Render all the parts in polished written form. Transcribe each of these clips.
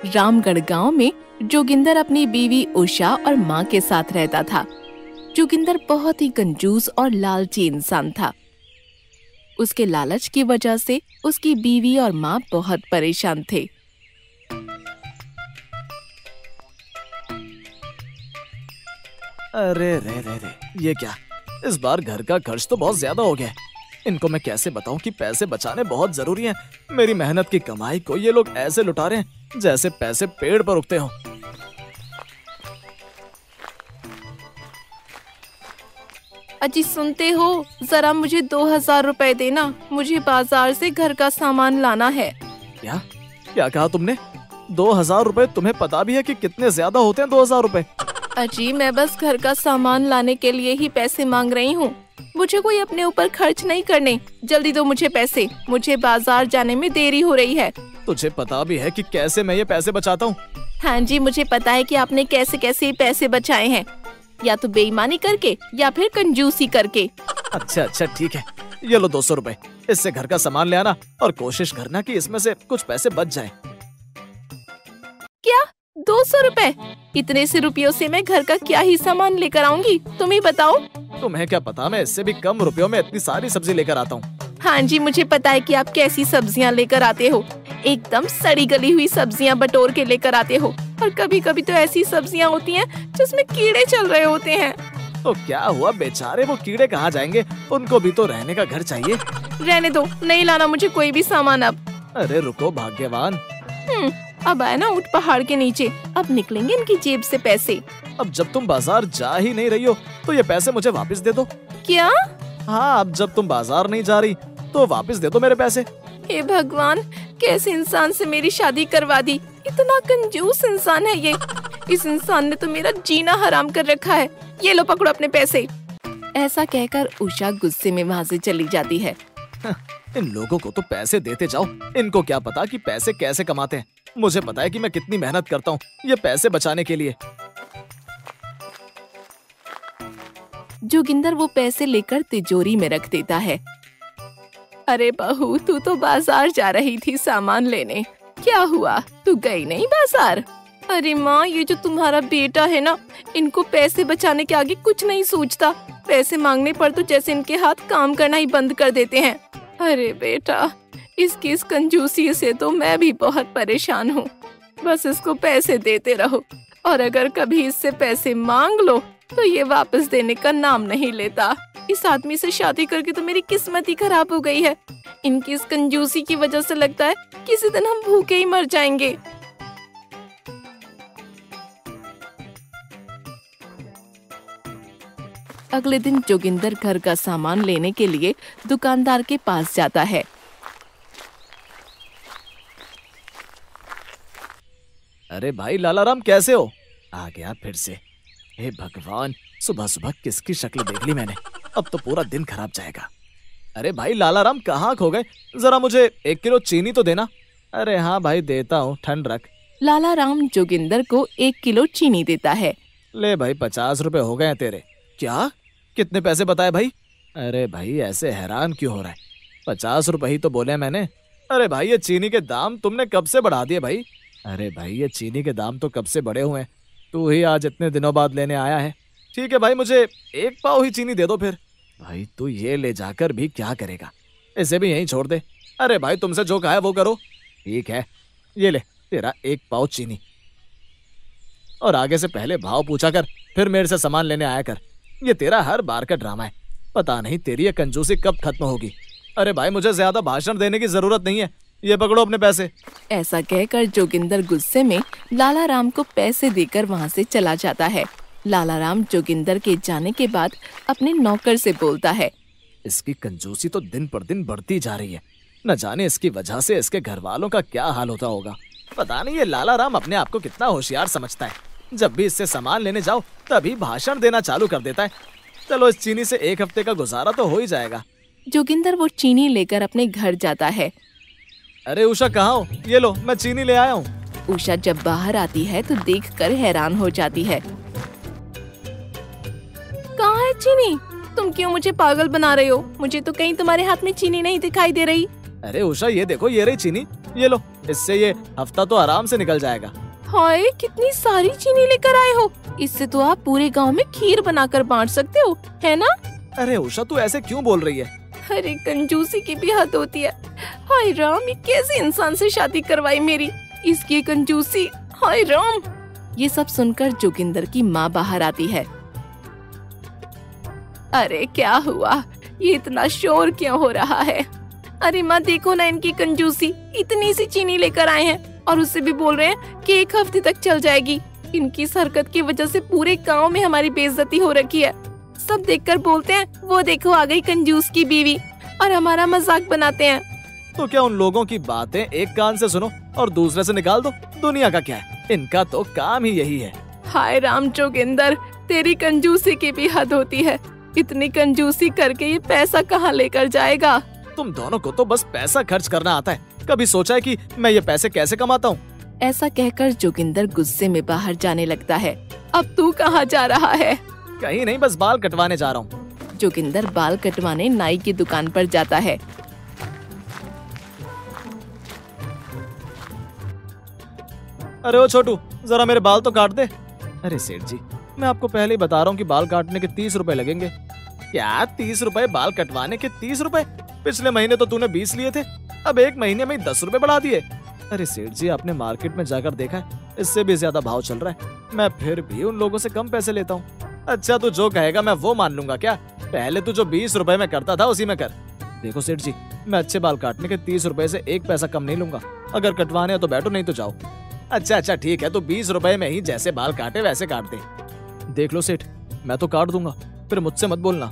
रामगढ़ गांव में जोगिंदर अपनी बीवी उषा और माँ के साथ रहता था। जोगिंदर बहुत ही कंजूस और लालची इंसान था। उसके लालच की वजह से उसकी बीवी और माँ बहुत परेशान थे। अरे रे रे रे, ये क्या? इस बार घर का खर्च तो बहुत ज्यादा हो गया है। इनको मैं कैसे बताऊं कि पैसे बचाने बहुत जरूरी हैं। मेरी मेहनत की कमाई को ये लोग ऐसे लुटा रहे हैं जैसे पैसे पेड़ पर उगते हों। अजी सुनते हो, जरा मुझे 2000 रुपए देना, मुझे बाजार से घर का सामान लाना है। क्या क्या कहा तुमने? 2000 रुपए? तुम्हें पता भी है कि कितने ज्यादा होते हैं 2000 रुपए? अजी मैं बस घर का सामान लाने के लिए ही पैसे मांग रही हूँ। मुझे कोई अपने ऊपर खर्च नहीं करने। जल्दी दो मुझे पैसे, मुझे बाजार जाने में देरी हो रही है। तुझे पता भी है कि कैसे मैं ये पैसे बचाता हूँ? हाँ जी, मुझे पता है कि आपने कैसे कैसे पैसे बचाए हैं, या तो बेईमानी करके या फिर कंजूसी करके। अच्छा अच्छा ठीक है, ये लो 200 रुपए। इससे घर का सामान ले आना और कोशिश करना कि इसमें से कुछ पैसे बच जाएं। क्या 200 रुपए? इतने से रुपयों से मैं घर का क्या ही सामान लेकर आऊंगी, तुम ही बताओ। तुम्हें क्या पता, मैं इससे भी कम रुपयों में इतनी सारी सब्जी लेकर आता हूँ। हाँ जी, मुझे पता है कि आप कैसी सब्जियाँ लेकर आते हो। एकदम सड़ी गली हुई सब्जियाँ बटोर के लेकर आते हो, और कभी कभी तो ऐसी सब्जियाँ होती हैं जिसमें कीड़े चल रहे होते हैं। तो क्या हुआ, बेचारे वो कीड़े कहाँ जाएंगे? उनको भी तो रहने का घर चाहिए। रहने दो, नहीं लाना मुझे कोई भी सामान अब। अरे रुको भाग्यवान। अब आए ना ऊंट पहाड़ के नीचे, अब निकलेंगे इनकी जेब से पैसे। अब जब तुम बाजार जा ही नहीं रही हो तो ये पैसे मुझे वापस दे दो। क्या? हाँ, अब जब तुम बाजार नहीं जा रही तो वापस दे दो मेरे पैसे। हे भगवान, कैसे इंसान से मेरी शादी करवा दी। इतना कंजूस इंसान है ये। इस इंसान ने तो मेरा जीना हराम कर रखा है। ये लो पकड़ो अपने पैसे। ऐसा कहकर उषा गुस्से में वहाँ से चली जाती है। इन लोगों को तो पैसे देते जाओ, इनको क्या पता कि पैसे कैसे कमाते हैं। मुझे पता है कि मैं कितनी मेहनत करता हूँ ये पैसे बचाने के लिए। जोगिंदर वो पैसे लेकर तिजोरी में रख देता है। अरे बहू, तू तो बाजार जा रही थी सामान लेने, क्या हुआ, तू गई नहीं बाजार? अरे माँ, ये जो तुम्हारा बेटा है ना, इनको पैसे बचाने के आगे कुछ नहीं सोचता। पैसे मांगने पर तो जैसे इनके हाथ काम करना ही बंद कर देते हैं। अरे बेटा, इसकी इस कंजूसी से तो मैं भी बहुत परेशान हूँ। बस इसको पैसे देते रहो, और अगर कभी इससे पैसे मांग लो तो ये वापस देने का नाम नहीं लेता। इस आदमी से शादी करके तो मेरी किस्मत ही खराब हो गई है। इनकी इस कंजूसी की वजह से लगता है किसी दिन हम भूखे ही मर जाएंगे। अगले दिन जोगिंदर घर का सामान लेने के लिए दुकानदार के पास जाता है। अरे भाई लालाराम, कैसे हो? आ गया फिर से। हे भगवान, सुबह सुबह किसकी शक्ल देख ली मैंने। अब तो पूरा दिन खराब जाएगा। अरे भाई लालाराम, कहाँ खो गए? जरा मुझे 1 किलो चीनी तो देना। अरे हाँ भाई, देता हूँ, ठंड रख। लालाराम जोगिंदर को 1 किलो चीनी देता है। ले भाई, 50 रुपए हो गए हैं तेरे। क्या? कितने पैसे बताए भाई? अरे भाई, ऐसे हैरान क्यों हो रहा है? 50 रुपए ही तो बोले मैंने। अरे भाई, ये चीनी के दाम तुमने कब से बढ़ा दिए भाई? अरे भाई, ये चीनी के दाम तो कब से बढ़े हुए हैं, तू ही आज इतने दिनों बाद लेने आया है। ठीक है भाई, मुझे 1 पाव ही चीनी दे दो फिर। भाई तू ये ले जाकर भी क्या करेगा? इसे भी यहीं छोड़ दे। अरे भाई, तुमसे जो कहा है वो करो। ठीक है, ये ले तेरा 1 पाव चीनी। और आगे से पहले भाव पूछा कर, फिर मेरे से सामान लेने आया कर। ये तेरा हर बार का ड्रामा है। पता नहीं तेरी ये कंजूसी कब खत्म होगी। अरे भाई, मुझे ज्यादा भाषण देने की जरूरत नहीं है, ये पकड़ो अपने पैसे। ऐसा कहकर जोगिंदर गुस्से में लालाराम को पैसे देकर वहाँ से चला जाता है। लालाराम जोगिंदर के जाने के बाद अपने नौकर से बोलता है, इसकी कंजूसी तो दिन पर दिन बढ़ती जा रही है। न जाने इसकी वजह से इसके घर वालों का क्या हाल होता होगा। पता नहीं ये लालाराम अपने आप को कितना होशियार समझता है। जब भी इससे सामान लेने जाओ तभी भाषण देना चालू कर देता है। चलो, इस चीनी से 1 हफ्ते का गुजारा तो हो ही जाएगा। जोगिंदर वो चीनी लेकर अपने घर जाता है। अरे उषा, कहाँ हो? ये लो, मैं चीनी ले आया हूँ। उषा जब बाहर आती है तो देखकर हैरान हो जाती है। कहाँ है चीनी? तुम क्यों मुझे पागल बना रहे हो? मुझे तो कहीं तुम्हारे हाथ में चीनी नहीं दिखाई दे रही। अरे उषा, ये देखो, ये रही चीनी। ये लो, इससे ये हफ्ता तो आराम से निकल जाएगा। हाय, कितनी सारी चीनी लेकर आए हो। इससे तो आप पूरे गांव में खीर बनाकर बांट सकते हो, है ना? अरे उषा, तू ऐसे क्यों बोल रही है? अरे कंजूसी की भी हद होती है। हाय राम, ये कैसे इंसान से शादी करवाई मेरी, इसकी कंजूसी। हाय राम। ये सब सुनकर जोगिंदर की माँ बाहर आती है। अरे क्या हुआ, ये इतना शोर क्यों हो रहा है? अरे माँ देखो ना इनकी कंजूसी, इतनी सी चीनी लेकर आए हैं और उससे भी बोल रहे हैं कि 1 हफ्ते तक चल जाएगी। इनकी इस हरकत की वजह से पूरे गांव में हमारी बेइज्जती हो रखी है। सब देखकर बोलते हैं वो देखो आ गई कंजूस की बीवी, और हमारा मजाक बनाते हैं। तो क्या उन लोगों की बातें एक कान से सुनो और दूसरे से निकाल दो? दुनिया का क्या है, इनका तो काम ही यही है। हाय राम जोगिंदर, तेरी कंजूसी की भी हद होती है। इतनी कंजूसी करके ये पैसा कहाँ लेकर जाएगा? तुम दोनों को तो बस पैसा खर्च करना आता है। कभी सोचा है कि मैं ये पैसे कैसे कमाता हूँ? ऐसा कहकर जोगिंदर गुस्से में बाहर जाने लगता है। अब तू कहाँ जा रहा है? कहीं नहीं, बस बाल कटवाने जा रहा हूँ। जोगिंदर बाल कटवाने नाई की दुकान पर जाता है। अरे ओ छोटू, जरा मेरे बाल तो काट दे। अरे सेठ जी, मैं आपको पहले ही बता रहा हूँ कि बाल काटने के 30 रुपए लगेंगे। क्या 30 रुपए बाल कटवाने के? 30 रुपए? पिछले महीने तो तूने 20 लिए थे, अब 1 महीने में ही 10 रुपए बढ़ा दिए। अरे सेठ जी, आपने मार्केट में जाकर देखा है, इससे भी ज्यादा भाव चल रहा है। मैं फिर भी उन लोगों से कम पैसे लेता हूँ। अच्छा, तू जो कहेगा मैं वो मान लूंगा क्या? पहले तू जो 20 रुपए में करता था उसी में कर। देखो सेठ जी, मैं अच्छे बाल काटने के 30 रुपए से 1 पैसा कम नहीं लूंगा। अगर कटवाने हो तो बैठो, नहीं तो जाओ। अच्छा ठीक है, तो 20 रुपए में ही जैसे बाल काटे वैसे काट दे। देख लो सेठ, मैं तो काट दूंगा, फिर मुझसे मत बोलना।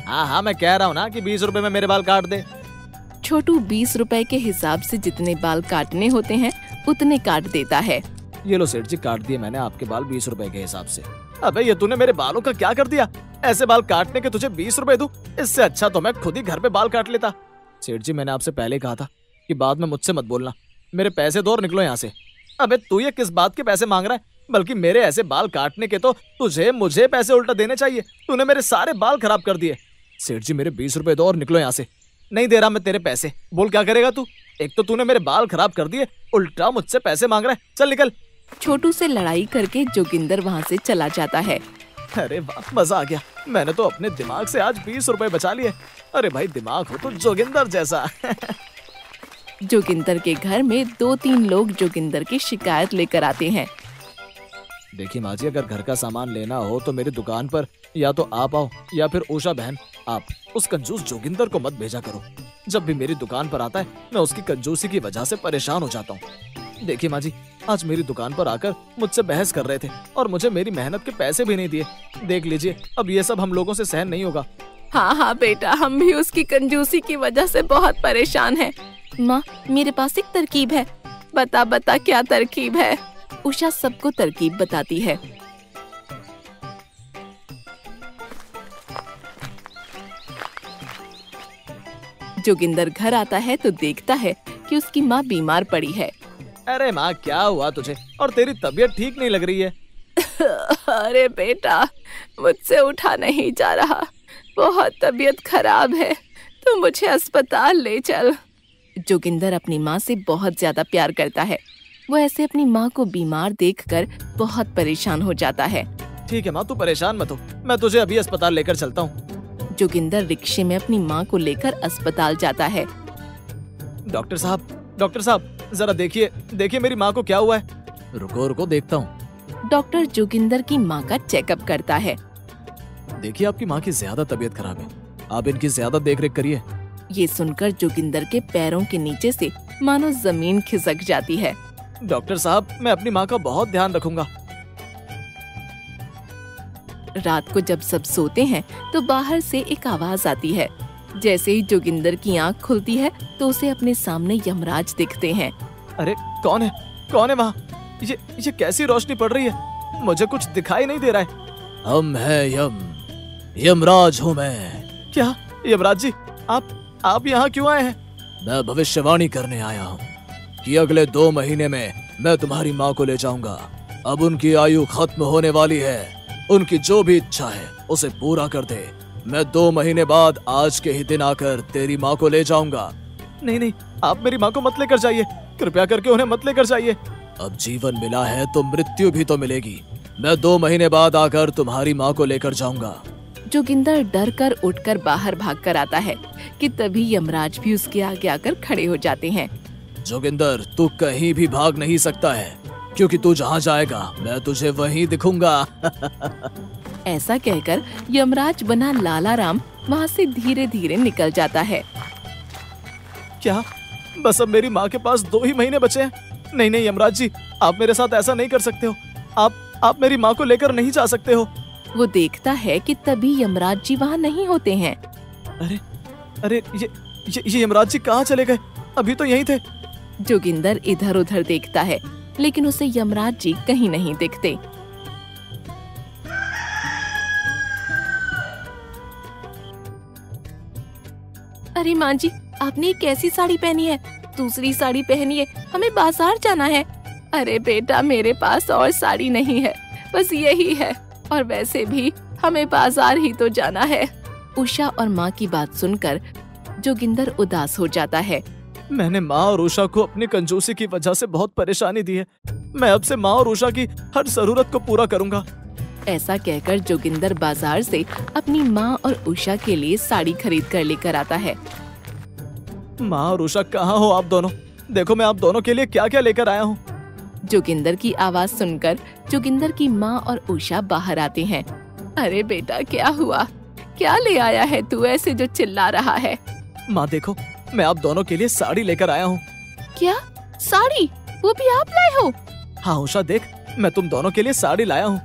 हाँ, मैं कह रहा हूँ ना कि 20 रुपए में मेरे बाल काट दे। छोटू 20 रुपए के हिसाब से जितने बाल काटने होते हैं उतने काट देता है। ये लो सेठ जी, काट दिए मैंने आपके बाल 20 रुपए के हिसाब से। अबे ये तूने मेरे बालों का क्या कर दिया? ऐसे बाल काटने के तुझे 20 रुपए दूं? इससे अच्छा तो मैं खुद ही घर पे बाल काट लेता। सेठ जी, मैंने आपसे पहले कहा था कि बाद में मुझसे मत बोलना। मेरे पैसे दो और निकलो यहाँ से। अबे तू ये किस बात के पैसे मांग रहा है? बल्कि मेरे ऐसे बाल काटने के तो तुझे मुझे पैसे उल्टा देने चाहिए। तूने मेरे सारे बाल खराब कर दिए। सेठ जी, मेरे 20 रुपए दो और निकलो यहाँ से। नहीं दे रहा मैं तेरे पैसे। बोल क्या करेगा तू? एक तो तूने मेरे बाल खराब कर दिए, उल्टा मुझसे पैसे मांग रहा है। चल निकल। छोटू से लड़ाई करके जोगिंदर वहाँ से चला जाता है। अरे वाह, मजा आ गया। मैंने तो अपने दिमाग से आज 20 रुपए बचा लिए। अरे भाई, दिमाग हो तो जोगिंदर जैसा। जोगिंदर के घर में 2-3 लोग जोगिंदर की शिकायत लेकर आते हैं। देखिए माँ जी, अगर घर का सामान लेना हो तो मेरी दुकान पर या तो आप आओ या फिर उषा बहन, आप उस कंजूस जोगिंदर को मत भेजा करो। जब भी मेरी दुकान पर आता है मैं उसकी कंजूसी की वजह से परेशान हो जाता हूँ। देखिए माँ जी, आज मेरी दुकान पर आकर मुझसे बहस कर रहे थे और मुझे मेरी मेहनत के पैसे भी नहीं दिए। देख लीजिए, अब ये सब हम लोगों से सहन नहीं होगा। हाँ बेटा, हम भी उसकी कंजूसी की वजह से बहुत परेशान हैं। माँ, मेरे पास एक तरकीब है। बता क्या तरकीब है? उषा सबको तरकीब बताती है। जोगिंदर घर आता है तो देखता है कि उसकी माँ बीमार पड़ी है। अरे माँ, क्या हुआ तुझे? और तेरी तबीयत ठीक नहीं लग रही है। अरे बेटा, मुझसे उठा नहीं जा रहा, बहुत तबीयत खराब है, तो मुझे अस्पताल ले चल। जोगिंदर अपनी माँ से बहुत ज्यादा प्यार करता है। वो ऐसे अपनी माँ को बीमार देखकर बहुत परेशान हो जाता है। ठीक है माँ, तू परेशान मत हो, मैं तुझे अभी अस्पताल लेकर चलता हूँ। जोगिंदर रिक्शे में अपनी माँ को लेकर अस्पताल जाता है। डॉक्टर साहब, जरा देखिए मेरी माँ को क्या हुआ है। रुको देखता हूँ। डॉक्टर जोगिंदर की माँ का चेकअप करता है। देखिए, आपकी माँ की ज्यादा तबीयत खराब है, आप इनकी ज्यादा देखरेख करिए। ये सुनकर जोगिंदर के पैरों के नीचे से मानो जमीन खिसक जाती है। डॉक्टर साहब, मैं अपनी माँ का बहुत ध्यान रखूंगा। रात को जब सब सोते हैं तो बाहर से एक आवाज आती है। जैसे ही जोगिंदर की आंख खुलती है तो उसे अपने सामने यमराज दिखते हैं। अरे कौन है वहाँ? ये कैसी रोशनी पड़ रही है? मुझे कुछ दिखाई नहीं दे रहा है। हम है यमराज हूँ मैं। क्या यमराज जी, आप यहाँ क्यों आए हैं? मैं भविष्यवाणी करने आया हूँ कि अगले 2 महीने में मैं तुम्हारी माँ को ले जाऊंगा। अब उनकी आयु खत्म होने वाली है। उनकी जो भी इच्छा है उसे पूरा कर दे। मैं 2 महीने बाद आज के ही दिन आकर तेरी माँ को ले जाऊंगा। नहीं, आप मेरी माँ को मत लेकर जाइए। कृपया करके उन्हें मत लेकर जाइए। अब जीवन मिला है तो मृत्यु भी तो मिलेगी। मैं 2 महीने बाद आकर तुम्हारी माँ को लेकर जाऊंगा। जोगिंदर डर कर उठकर बाहर भाग कर आता है कि तभी यमराज भी उसके आगे आकर खड़े हो जाते हैं। जोगिंदर, तू कहीं भी भाग नहीं सकता है, क्योंकि तू जहाँ जाएगा मैं तुझे वहीं दिखूंगा। ऐसा कहकर यमराज बना लाला राम वहाँ से धीरे धीरे निकल जाता है। क्या बस अब मेरी माँ के पास 2 ही महीने बचे हैं? नहीं नहीं यमराज जी, आप मेरे साथ ऐसा नहीं कर सकते हो। आप मेरी माँ को लेकर नहीं जा सकते हो। वो देखता है कि तभी यमराज जी वहाँ नहीं होते हैं। अरे ये यमराज जी कहाँ चले गए? अभी तो यहीं थे। जोगिंदर इधर उधर देखता है, लेकिन उसे यमराज जी कहीं नहीं दिखते। अरे माँ जी, आपने ये कैसी साड़ी पहनी है? दूसरी साड़ी पहनिए, हमें बाजार जाना है। अरे बेटा, मेरे पास और साड़ी नहीं है, बस यही है, और वैसे भी हमें बाजार ही तो जाना है। उषा और माँ की बात सुनकर जोगिंदर उदास हो जाता है। मैंने माँ और उषा को अपनी कंजूसी की वजह से बहुत परेशानी दी है। मैं अब से माँ और उषा की हर जरूरत को पूरा करूंगा। ऐसा कहकर जोगिंदर बाजार से अपनी माँ और उषा के लिए साड़ी खरीद कर लेकर आता है। माँ और उषा कहाँ हो आप दोनों? देखो मैं आप दोनों के लिए क्या क्या लेकर आया हूँ। जोगिंदर की आवाज सुनकर जोगिंदर की माँ और उषा बाहर आते हैं। अरे बेटा, क्या हुआ? क्या ले आया है तू ऐसे जो चिल्ला रहा है? माँ देखो, मैं आप दोनों के लिए साड़ी लेकर आया हूँ। क्या साड़ी? वो भी आप लाए हो? हाँ उषा देख, मैं तुम दोनों के लिए साड़ी लाया हूँ।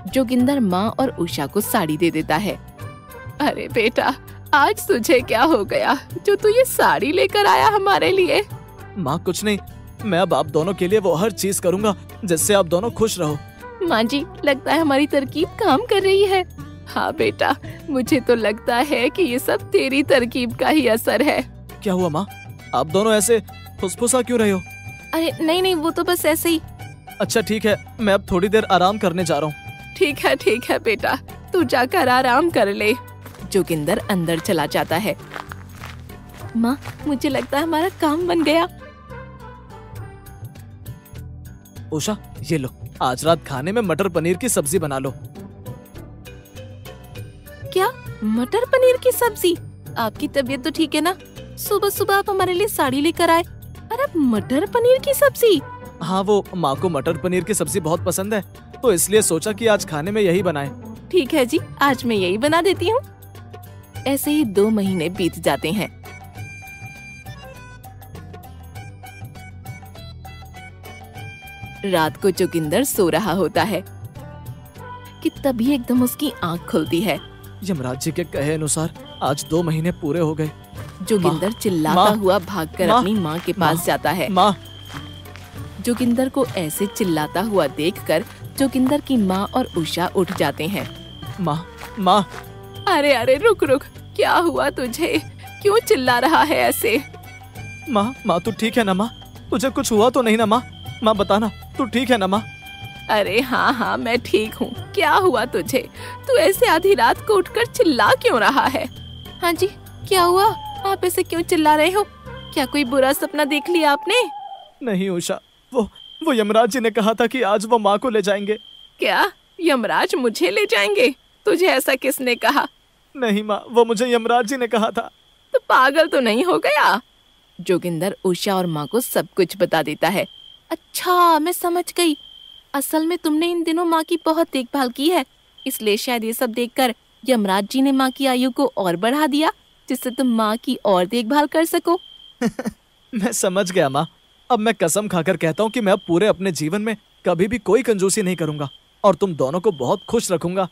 जोगिंदर माँ और उषा को साड़ी दे देता है। अरे बेटा, आज तुझे क्या हो गया जो तू ये साड़ी लेकर आया हमारे लिए? माँ कुछ नहीं, मैं अब आप दोनों के लिए वो हर चीज करूँगा जिससे आप दोनों खुश रहो। माँ जी, लगता है हमारी तरकीब काम कर रही है। हाँ बेटा, मुझे तो लगता है कि ये सब तेरी तरकीब का ही असर है। क्या हुआ माँ? आप दोनों ऐसे फुसफुसा क्यों रहे हो? अरे नहीं नहीं, वो तो बस ऐसे ही। अच्छा ठीक है, मैं अब थोड़ी देर आराम करने जा रहा हूँ। ठीक है बेटा, तू जाकर आराम कर ले। जोगिंदर अंदर चला जाता है। माँ, मुझे लगता है हमारा काम बन गया। उषा ये लो, आज रात खाने में मटर पनीर की सब्जी बना लो। क्या? मटर पनीर की सब्जी? आपकी तबीयत तो ठीक है ना? सुबह सुबह आप हमारे लिए साड़ी लेकर आए और अब मटर पनीर की सब्जी? हाँ, वो माँ को मटर पनीर की सब्जी बहुत पसंद है, तो इसलिए सोचा कि आज खाने में यही बनाए। ठीक है जी, आज मैं यही बना देती हूँ। ऐसे ही 2 महीने बीत जाते हैं। रात को जोगिंदर सो रहा होता है कि तभी एकदम उसकी आंख खुलती है। यमराज जी के कहे अनुसार आज 2 महीने पूरे हो गए। जोगिंदर चिल्लाता हुआ भागकर अपनी माँ के पास जाता है। माँ! जोगिंदर को ऐसे चिल्लाता हुआ देखकर जोगिंदर की माँ और उषा उठ जाते हैं। माँ! अरे रुक, क्या हुआ तुझे? क्यों चिल्ला रहा है ऐसे? माँ तू ठीक है ना माँ? तुझे कुछ हुआ तो नहीं ना माँ? माँ बताना, तू ठीक है ना माँ? अरे हाँ, मैं ठीक हूँ। क्या हुआ तुझे? तू ऐसे आधी रात को उठकर चिल्ला क्यों रहा है? हाँ जी, क्या हुआ? आप ऐसे क्यों चिल्ला रहे हो? क्या कोई बुरा सपना देख लिया आपने? नहीं उषा, वो यमराज जी ने कहा था कि आज वो माँ को ले जाएंगे। क्या? यमराज मुझे ले जाएंगे? तुझे ऐसा किसने कहा? नहीं माँ, वो मुझे यमराज जी ने कहा था। तो पागल तो नहीं हो गया? जोगिंदर उषा और माँ को सब कुछ बता देता है। अच्छा, मैं समझ गई। असल में तुमने इन दिनों माँ की बहुत देखभाल की है, इसलिए शायद ये सब देखकर यमराज जी ने माँ की आयु को और बढ़ा दिया, जिससे तुम माँ की और देखभाल कर सको। मैं समझ गया माँ। अब मैं कसम खाकर कहता हूँ कि मैं अब पूरे अपने जीवन में कभी भी कोई कंजूसी नहीं करूंगा और तुम दोनों को बहुत खुश रखूंगा।